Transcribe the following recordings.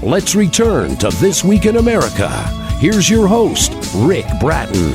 Let's return to This Week in America. Here's your host, Ric Bratton.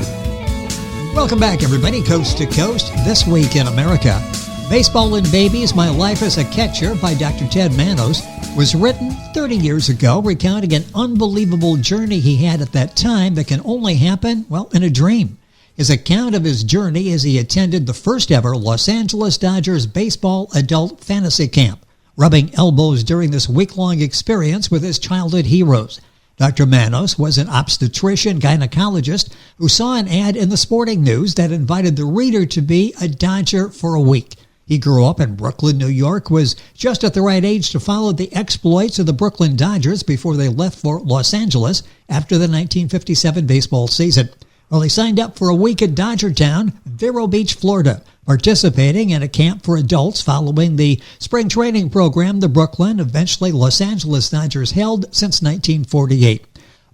Welcome back, everybody, coast to coast. This Week in America. Baseball and Babies, My Life as a Catcher by Dr. Ted Manos was written 30 years ago, recounting an unbelievable journey he had at that time that can only happen, well, in a dream. His account of his journey as he attended the first ever Los Angeles Dodgers baseball adult fantasy camp, rubbing elbows during this week-long experience with his childhood heroes. Dr. Manos was an obstetrician gynecologist who saw an ad in the Sporting News that invited the reader to be a Dodger for a week. He grew up in Brooklyn, New York, was just at the right age to follow the exploits of the Brooklyn Dodgers before they left for Los Angeles after the 1957 baseball season. Well, he signed up for a week at Dodgertown, Vero Beach, Florida, participating in a camp for adults following the spring training program the Brooklyn, eventually Los Angeles Dodgers held since 1948.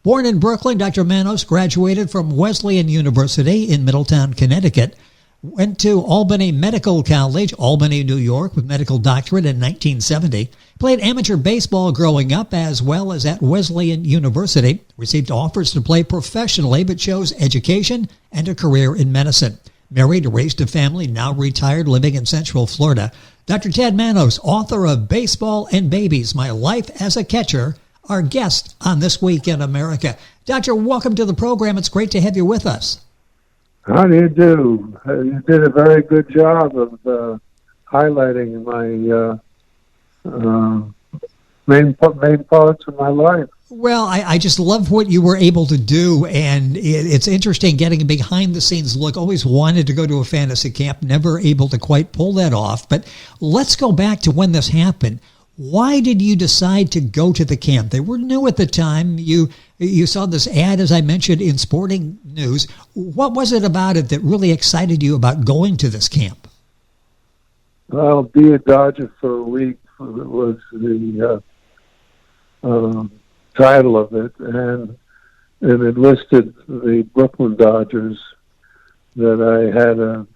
Born in Brooklyn, Dr. Manos graduated from Wesleyan University in Middletown, Connecticut, went to Albany Medical College, Albany, New York, with medical doctorate in 1970. Played amateur baseball growing up as well as at Wesleyan University. Received offers to play professionally but chose education and a career in medicine. Married, raised a family, now retired, living in Central Florida. Dr. Ted Manos, author of Baseball and Babies, My Life as a Catcher, our guest on This Week in America. Doctor, welcome to the program. It's great to have you with us. How do you do? You did a very good job of highlighting my main parts of my life. Well, I just love what you were able to do, and it's interesting getting a behind-the-scenes look. Always wanted to go to a fantasy camp, never able to quite pull that off. But let's go back to when this happened. Why did you decide to go to the camp? They were new at the time. You saw this ad, as I mentioned, in Sporting News. What was it about it that really excited you about going to this camp? Well, Be a Dodger for a Week was the title of it, and it listed the Brooklyn Dodgers that I had a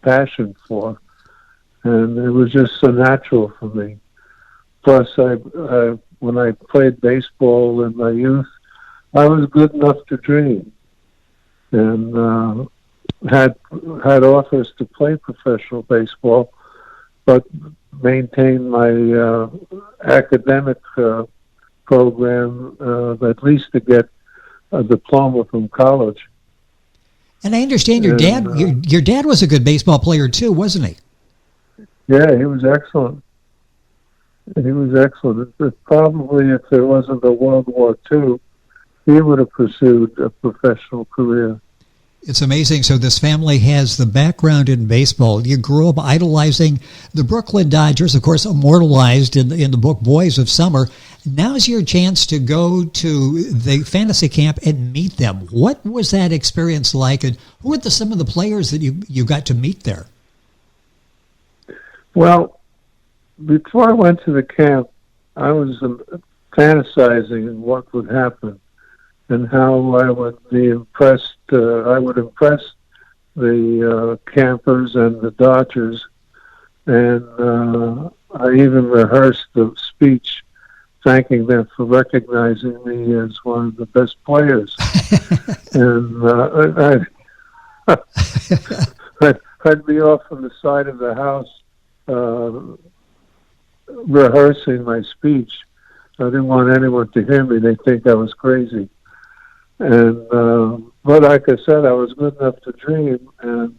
passion for. And it was just so natural for me. Plus, when I played baseball in my youth, I was good enough to dream, and had offers to play professional baseball, but maintain my academic program, at least to get a diploma from college. And I understand your dad was a good baseball player too, wasn't he? Yeah, he was excellent. He was excellent. Probably if there wasn't a World War II, he would have pursued a professional career. It's amazing. So this family has the background in baseball. You grew up idolizing the Brooklyn Dodgers, of course, immortalized in the book Boys of Summer. Now's your chance to go to the fantasy camp and meet them. What was that experience like, and who were some of the players that you got to meet there? Well, before I went to the camp, I was fantasizing what would happen and how I would be impressed. I would impress the campers and the Dodgers, and I even rehearsed the speech thanking them for recognizing me as one of the best players. And I'd be off on the side of the house rehearsing my speech. I didn't want anyone to hear me. They'd think I was crazy. And but like I said, I was good enough to dream, and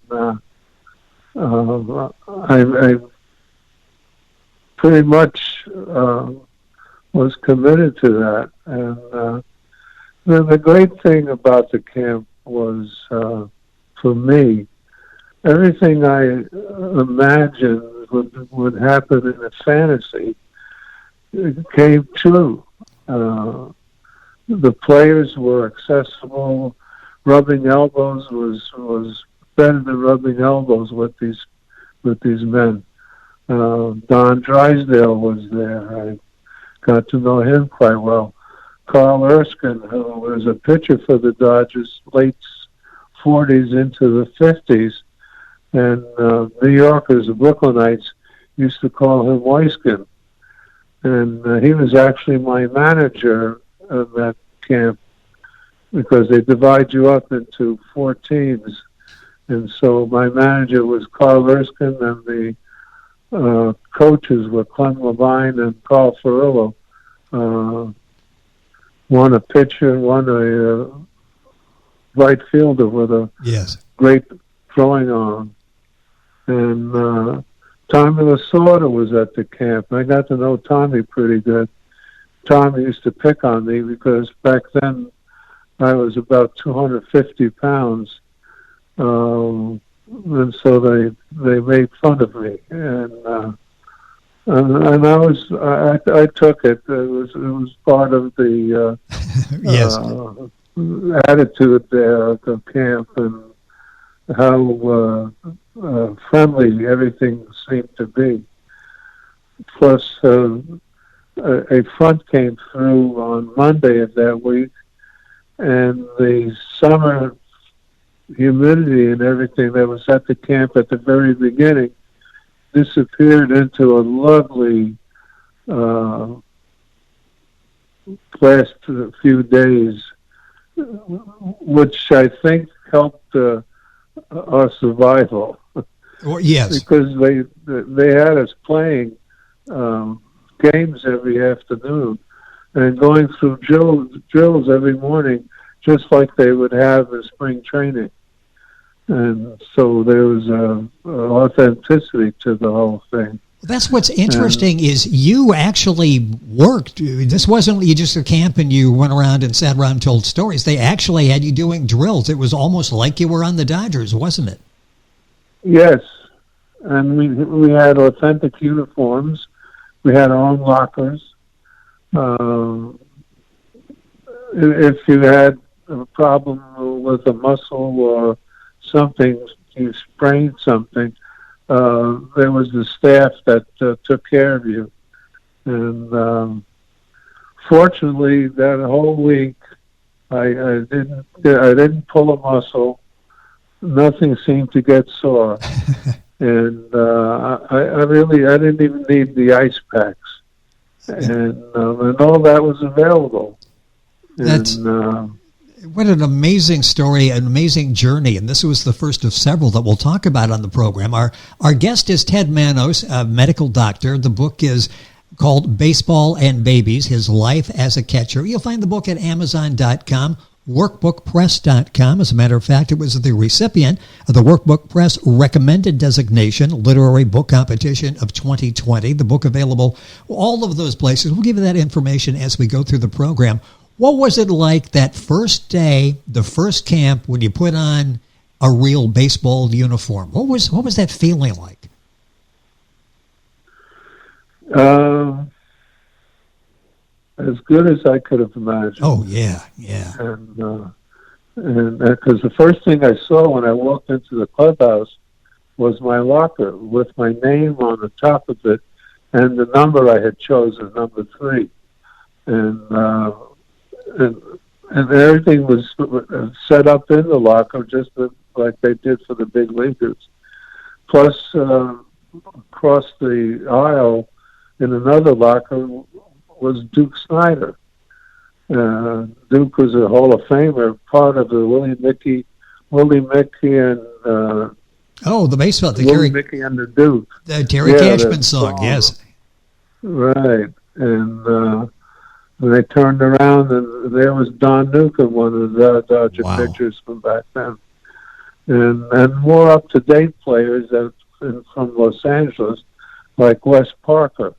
I pretty much was committed to that. And the great thing about the camp was, for me, everything I imagined would happen in a fantasy came true. The players were accessible. Rubbing elbows was better than rubbing elbows with these men. Don Drysdale was there. I got to know him quite well. Carl Erskine, who was a pitcher for the Dodgers, late 40s into the 50s, and New Yorkers, the Brooklynites, used to call him Weiskin. And he was actually my manager of that camp, because they divide you up into 4 teams. And so my manager was Carl Erskine, and the coaches were Clem Levine and Carl Ferrillo. One a pitcher, one a right fielder with a great throwing arm. And Tommy Lasorda was at the camp. I got to know Tommy pretty good. Tommy used to pick on me because back then I was about 250 pounds. And so they made fun of me. And I took it. It was part of the attitude there at the camp, and how friendly everything seemed to be. Plus, a front came through on Monday of that week, and the summer humidity and everything that was at the camp at the very beginning disappeared into a lovely last few days, which I think helped our survival. Yes, because they had us playing games every afternoon and going through drills every morning, just like they would have in spring training. And so there was authenticity to the whole thing. That's what's interesting, is you actually worked. This wasn't you just a camp and you went around and sat around and told stories. They actually had you doing drills. It was almost like you were on the Dodgers, wasn't it? Yes. And we had authentic uniforms. We had our own lockers. If you had a problem with a muscle or something, you sprained something, there was the staff that took care of you. And fortunately, that whole week, I didn't pull a muscle. Nothing seemed to get sore. And I didn't even need the ice packs. And all that was available. What an amazing story, an amazing journey, and this was the first of several that we'll talk about on the program. Our guest is Ted Manos, a medical doctor. The book is called Baseball and Babies, His Life as a Catcher. You'll find the book at Amazon.com, workbookpress.com. As a matter of fact, it was the recipient of the Workbook Press Recommended Designation Literary Book Competition of 2020. The book available all of those places. We'll give you that information as we go through the program. What was it like that first day, the first camp, when you put on a real baseball uniform? What was that feeling like? As good as I could have imagined. Oh, yeah. And because the first thing I saw when I walked into the clubhouse was my locker with my name on the top of it and the number I had chosen, number 3. And everything was set up in the locker just like they did for the big leaguers. Plus, across the aisle in another locker was Duke Snyder. Duke was a Hall of Famer, part of the Willie Mickey and the baseball, the Willie Mickey and the Duke, the Terry Cashman song, yes, right. And they turned around, and there was Don Newcomb, one of the Dodger pitchers from back then, and more up to date players from Los Angeles, like Wes Parker,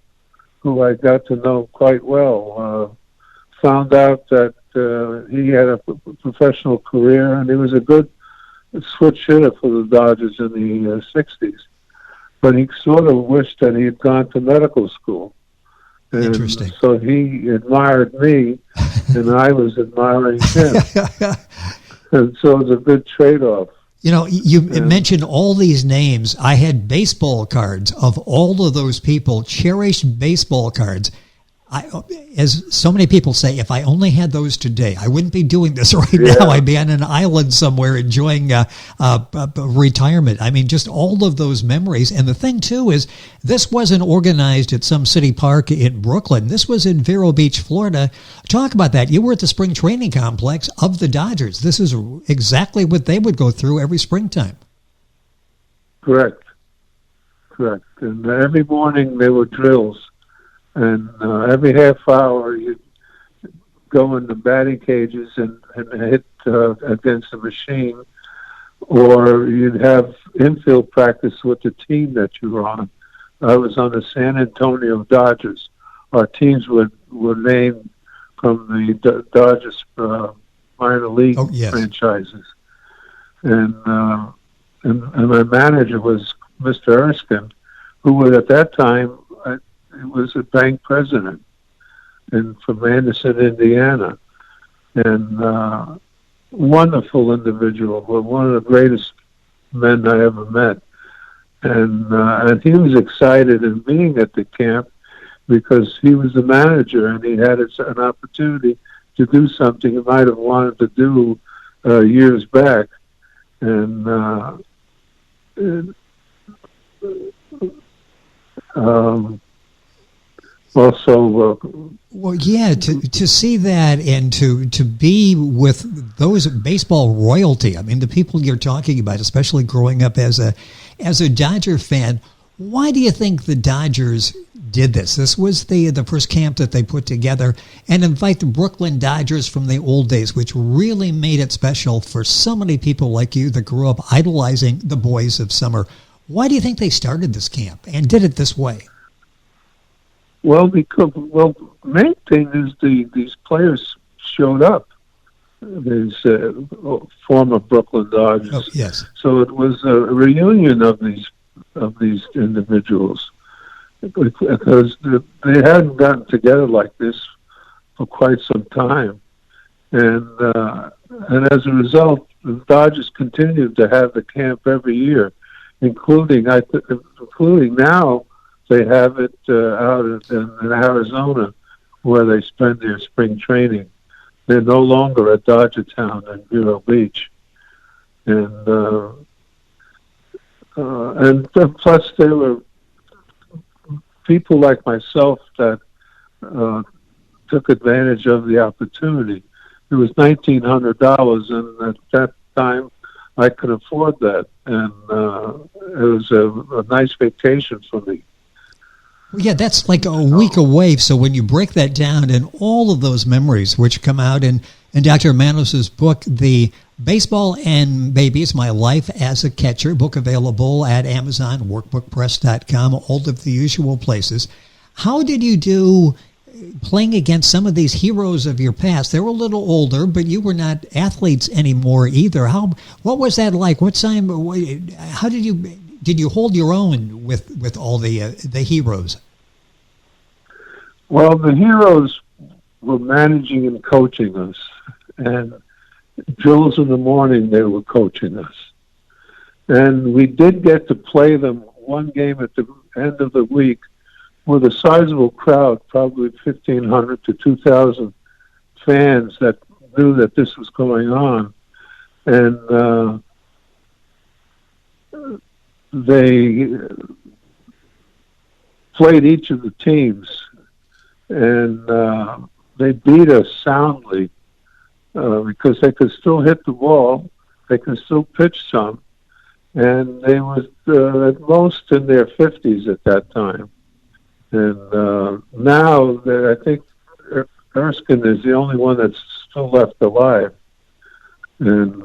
who I got to know quite well. Found out that he had a professional career, and he was a good switch hitter for the Dodgers in the 60s. But he sort of wished that he had gone to medical school. And interesting. So he admired me, and I was admiring him. And so it was a good trade-off. You know, you mentioned all these names. I had baseball cards of all of those people, cherished baseball cards. As so many people say, if I only had those today, I wouldn't be doing this right now. I'd be on an island somewhere enjoying retirement. I mean, just all of those memories. And the thing, too, is this wasn't organized at some city park in Brooklyn. This was in Vero Beach, Florida. Talk about that. You were at the spring training complex of the Dodgers. This is exactly what they would go through every springtime. Correct. And every morning there were drills. And every half hour you'd go in the batting cages and hit against the machine, or you'd have infield practice with the team that you were on. I was on the San Antonio Dodgers. Our teams were named from the Dodgers minor league franchises. And my manager was Mr. Erskine, who was at that time, he was a bank president from Anderson, Indiana, and wonderful individual, one of the greatest men I ever met. And he was excited in being at the camp because he was the manager and he had an opportunity to do something he might have wanted to do years back. And to see that and to be with those baseball royalty. I mean, the people you're talking about, especially growing up as a Dodger fan. Why do you think the Dodgers did this? This was the first camp that they put together and invite the Brooklyn Dodgers from the old days, which really made it special for so many people like you that grew up idolizing the boys of summer. Why do you think they started this camp and did it this way? Well, main thing is these players showed up. These former Brooklyn Dodgers. Oh, yes. So it was a reunion of these individuals because they hadn't gotten together like this for quite some time, and as a result, the Dodgers continued to have the camp every year, including now. They have it out in Arizona, where they spend their spring training. They're no longer at Dodgertown and Vero Beach, and plus there were people like myself that took advantage of the opportunity. It was $1,900, and at that time I could afford that, and it was a nice vacation for me. Yeah, that's like a week away. So when you break that down and all of those memories, which come out in Dr. Manos' book, The Baseball and Babies, My Life as a Catcher, book available at Amazon, workbookpress.com, all of the usual places. How did you do playing against some of these heroes of your past? They were a little older, but you were not athletes anymore either. What was that like? How did you hold your own with all the heroes? Well, the heroes were managing and coaching us, and drills in the morning they were coaching us, and we did get to play them one game at the end of the week with a sizable crowd, probably 1,500 to 2,000 fans that knew that this was going on, and they played each of the teams, and they beat us soundly because they could still hit the ball, they could still pitch some, and they was at most in their 50s at that time. And now I think Erskine is the only one that's still left alive. And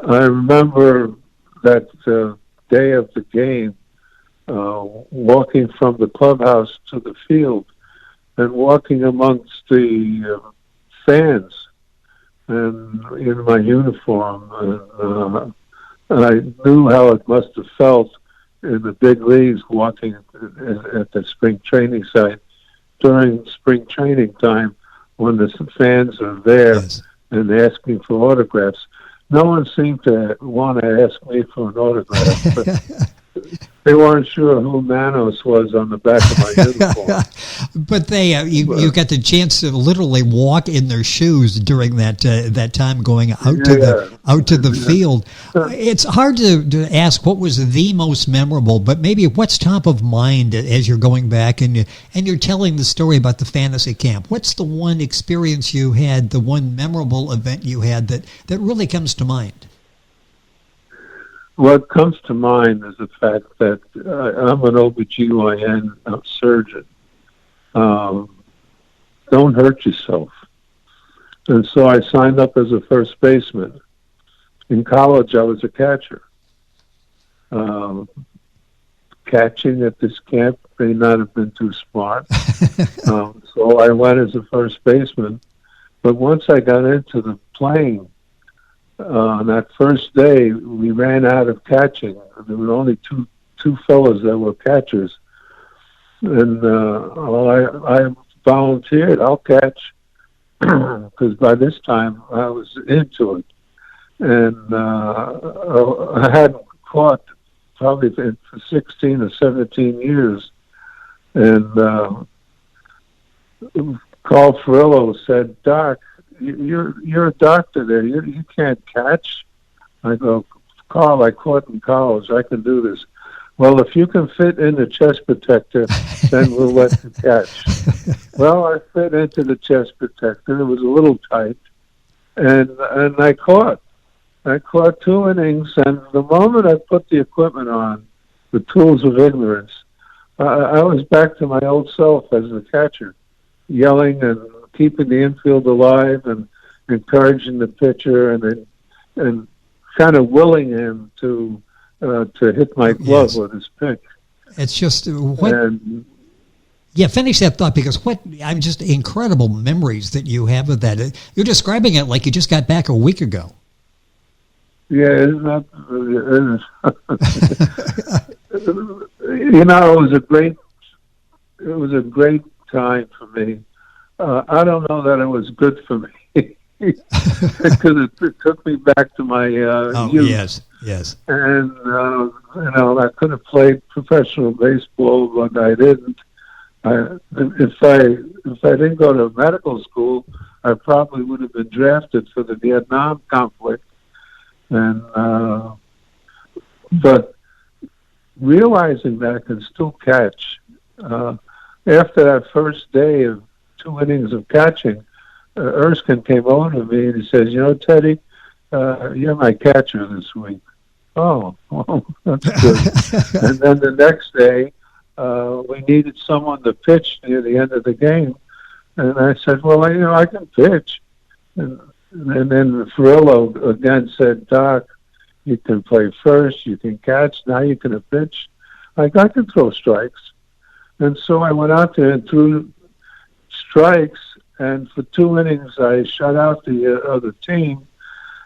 I remember that day of the game, walking from the clubhouse to the field and walking amongst the fans and in my uniform. And I knew how it must have felt in the big leagues walking at the spring training site during spring training time when the fans are there. Yes. And asking for autographs. No one seemed to want to ask me for an autograph. They weren't sure who Manos was on the back of my uniform. But you got the chance to literally walk in their shoes during that time going out to the field. It's hard to ask what was the most memorable, but maybe what's top of mind as you're going back and you're telling the story about the fantasy camp. What's the one experience you had, the one memorable event you had that really comes to mind? What comes to mind is the fact that I'm an OBGYN surgeon. Don't hurt yourself. And so I signed up as a first baseman. In college, I was a catcher. Catching at this camp may not have been too smart. So I went as a first baseman. But once I got into the playing, on that first day, we ran out of catching. There were only two fellows that were catchers, and I volunteered. I'll catch, because by this time I was into it, and I hadn't caught probably for 16 or 17 years, and Carl Ferrillo said, "Doc, you're a doctor there. You can't catch." I go, "Carl, I caught in college. I can do this." "Well, if you can fit in the chest protector, then we'll let you catch." Well, I fit into the chest protector. It was a little tight, and I caught. I caught 2 innings, and the moment I put the equipment on, the tools of ignorance, I was back to my old self as a catcher, yelling and keeping the infield alive and encouraging the pitcher and kind of willing him to hit my glove with his pitch. It's just finish that thought, because I'm just incredible memories that you have of that. You're describing it like you just got back a week ago. Yeah, isn't that? It was a great time for me. I don't know that it was good for me because it took me back to my youth. Yes. And I could have played professional baseball, but I didn't. If I didn't go to medical school, I probably would have been drafted for the Vietnam conflict. And but realizing that I can still catch after that first day of 2 innings of catching, Erskine came over to me and he says, "Teddy, you're my catcher this week." Oh, well, that's good. And then the next day, we needed someone to pitch near the end of the game. And I said, "Well, I can pitch." And then Ferrillo again said, "Doc, you can play first, you can catch, now you can pitch." I can throw strikes. And so I went out there and threw strikes, and for 2 innings I shut out the other team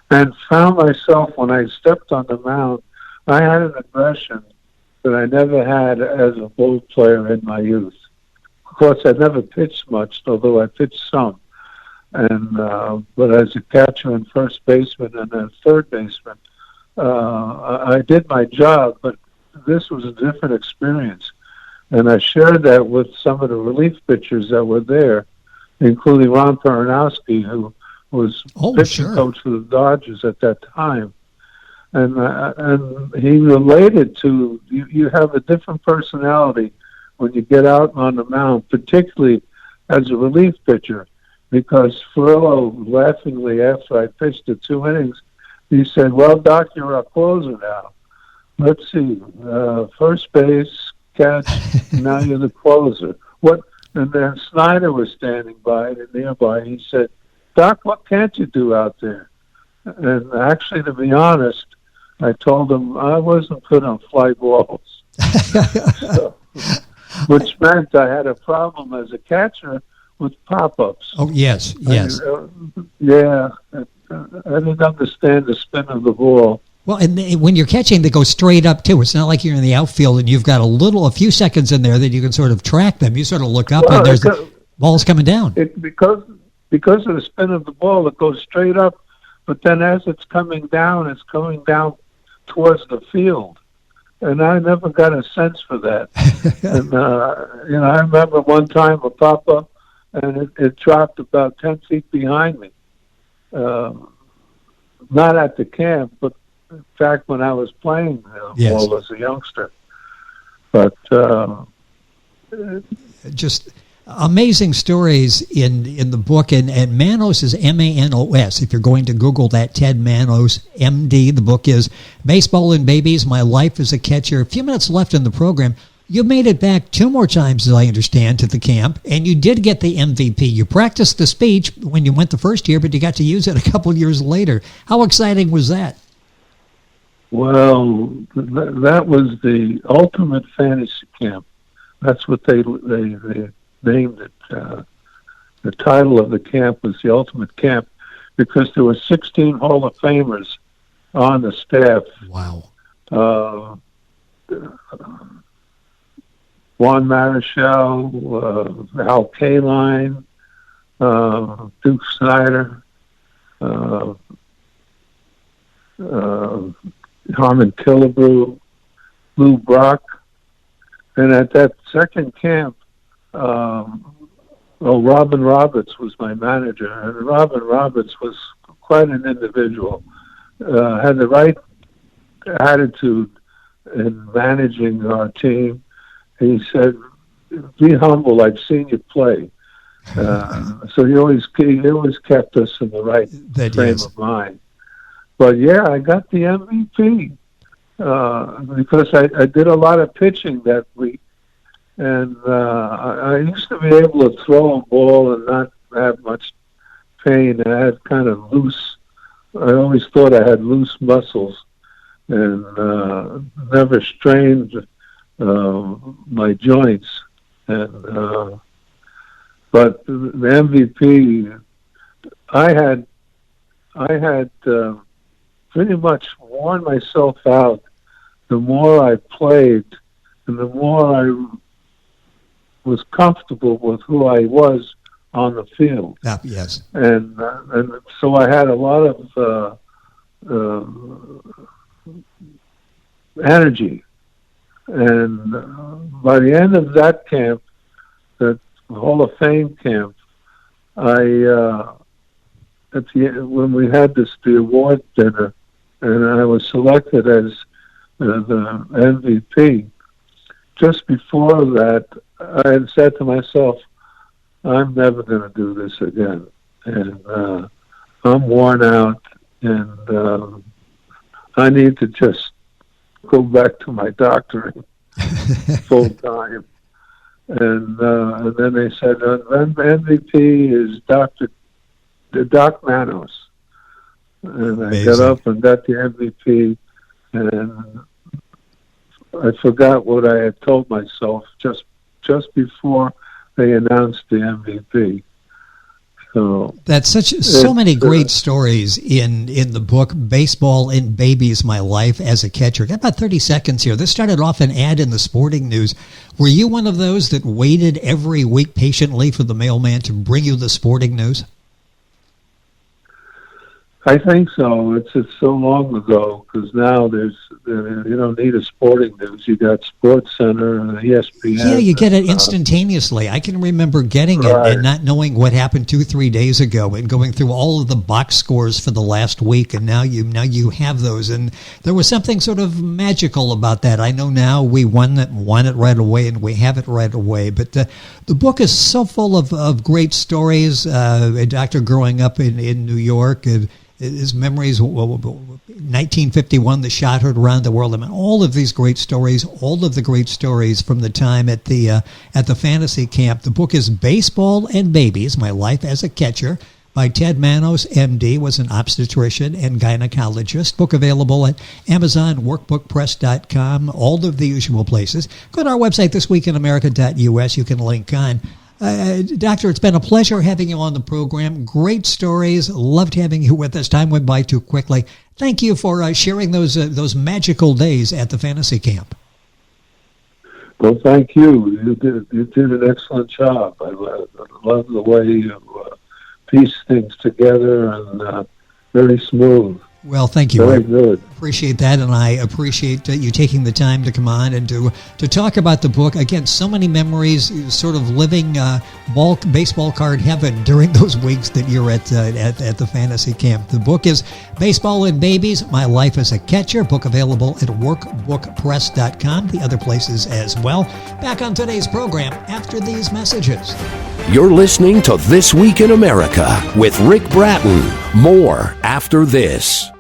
and found myself, when I stepped on the mound, I had an aggression that I never had as a ball player in my youth. Of course, I never pitched much, although I pitched some. And but as a catcher and first baseman and then third baseman, I did my job, but this was a different experience. And I shared that with some of the relief pitchers that were there, including Ron Peronowski, who was pitching coach for the Dodgers at that time. And he related to, you have a different personality when you get out on the mound, particularly as a relief pitcher, because Ferrillo, laughingly, after I pitched the 2 innings, he said, "Well, Doc, you're our closer now. Let's see, first base, catch, now you're the closer." And then Snyder was standing by nearby. He said, "Doc, what can't you do out there?" And actually, to be honest, I told him I wasn't good on fly balls, which meant I had a problem as a catcher with pop-ups. Oh, yes. I didn't understand the spin of the ball. Well, and when you're catching, they go straight up, too. It's not like you're in the outfield and you've got a few seconds in there that you can sort of track them. You sort of look up and there's the ball's coming down. Because of the spin of the ball, it goes straight up, but then as it's coming down towards the field. And I never got a sense for that. And, I remember one time a pop-up, and it dropped about 10 feet behind me. Not at the camp, but in fact when I was playing ball as a youngster. But just amazing stories in the book, and Manos is Manos. If you're going to Google that, Ted Manos, MD. The book is Baseball and Babies, My Life as a Catcher. A few minutes left in the program. You made it back 2 more times, as I understand, to the camp, and you did get the MVP. You practiced the speech when you went the first year, but you got to use it a couple years later. How exciting was that? Well, that was the ultimate fantasy camp. That's what they named it. The title of the camp was the Ultimate Camp because there were 16 Hall of Famers on the staff. Wow. Juan Marichal, Al Kaline, Duke Snyder, Harmon Killebrew, Lou Brock. And at that second camp, Robin Roberts was my manager, and Robin Roberts was quite an individual. Had the right attitude in managing our team. He said, "Be humble. I've seen you play." So he always kept us in the right frame of mind. But yeah, I got the MVP because I did a lot of pitching that week. And I used to be able to throw a ball and not have much pain. I had kind of loose, I always thought I had loose muscles and never strained my joints. And but the MVP, I had pretty much worn myself out the more I played and the more I was comfortable with who I was on the field. Yes. And so I had a lot of energy. And by the end of that camp, the Hall of Fame camp, when we had the award dinner, and I was selected as the MVP, just before that, I had said to myself, I'm never going to do this again. And I'm worn out, and I need to just go back to my doctoring full time. And then they said, MVP is Doc Manos. And I got up and got the MVP, and I forgot what I had told myself just before they announced the MVP. So that's so many great stories in the book, Baseball and Babies, My Life as a Catcher. Got about 30 seconds here. This started off an ad in the Sporting News. Were you one of those that waited every week patiently for the mailman to bring you the Sporting News? I think so. It's so long ago because now you don't need a Sporting News. You got Sports Center and ESPN. Yeah, you get it instantaneously. I can remember getting it and not knowing what happened 2-3 days ago and going through all of the box scores for the last week, and now you have those. And there was something sort of magical about that. I know now we won it right away, and we have it right away. But the book is so full of great stories. A doctor growing up in New York, his memories, 1951, the shot heard around the world. I mean, all of these great stories, all of the great stories from the time at the fantasy camp. The book is Baseball and Babies, My Life as a Catcher, by Ted Manos, MD, was an obstetrician and gynecologist. Book available at Amazon, workbookpress.com, all of the usual places. Go to our website, thisweekinamerica.us. You can link on. Doctor, it's been a pleasure having you on the program. Great stories. Loved having you with us. Time went by too quickly. Thank you for sharing those magical days at the fantasy camp. Well, thank you. You did an excellent job. I love the way you piece things together, and very smooth. Well, thank you. Very good. Appreciate that, and I appreciate you taking the time to come on and to talk about the book. Again, so many memories, sort of living baseball card heaven during those weeks that you're at the fantasy camp. The book is Baseball and Babies, My Life as a Catcher, book available at workbookpress.com, the other places as well. Back on today's program after these messages. You're listening to This Week in America with Ric Bratton. More after this.